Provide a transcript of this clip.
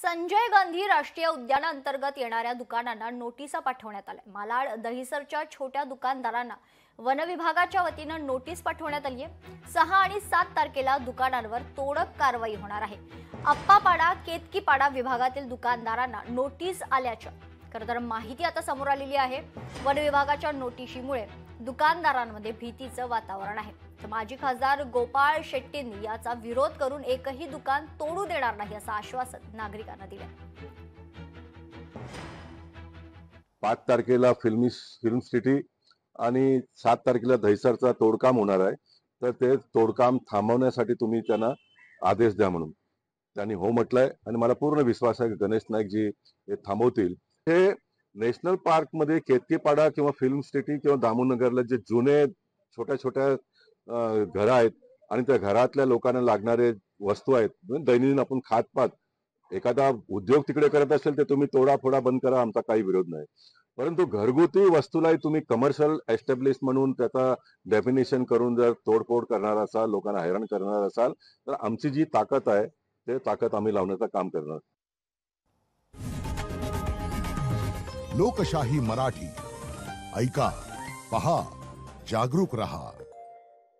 संजय गांधी राष्ट्रीय उद्यानांतर्गत येणाऱ्या दुकानांना नोटिसा पाठवण्यात आल्या। मालाड दहिसरच्या छोट्या दुकानदारांना वन विभागाच्या वतीनं नोटीस पाठवण्यात आली आहे। 6 आणि 7 तारखेला दुकानांवर तोडक कारवाई होणार आहे। अप्पापाडा केतकीपाडा विभागातील दुकानदारांना नोटीस आल्याच्या खरंतर माहिती आता समोर आलेली आहे। वन विभागाच्या नोटिशीमुळे दुकानदारांमध्ये भीतीचं वातावरण आहे। माजी खासदार गोपाळ शेट्टींनी याचा विरोध करून एकही दुकान तोडू देणार नाही असं आश्वासन नागरिकांना दिले। 5 तारखेला फिल्म सिटी आणि 7 तारखेला दहिसरचा तोडकाम होणार आहे। तर ते तोडकाम थांबवण्यासाठी तुम्ही त्यांना आदेश द्या म्हणून त्यांनी हो म्हटलंय आणि मला पूर्ण विश्वास आहे की गणेश नाईक जी हे थांबवतील। हे नॅशनल पार्क मध्ये केतकीपाडा किंवा फिल्म सिटी किंवा दामोनगरला जे जुने छोट्या छोट्या घर आहेत आणि त्या घरातल्या लोकांना लागणारे वस्तू आहेत, दैनंदिन आपण खातपात एखादा उद्योग तिकडे करत असेल तर तुम्ही तोडाफोडा बंद करा, आमचा काही विरोध नाही। परंतु घरगुती वस्तूलाही तुम्ही कमर्शियल एस्टॅब्लिश म्हणून त्याचा डेफिनेशन करून जर तोडफोड करणार असाल, लोकांना हैराण करणार असाल तर आमची जी ताकद आहे ते ताकद आम्ही लावण्याचं काम करणार। लोकशाही मराठी ऐका, पहा, जागरूक रहा।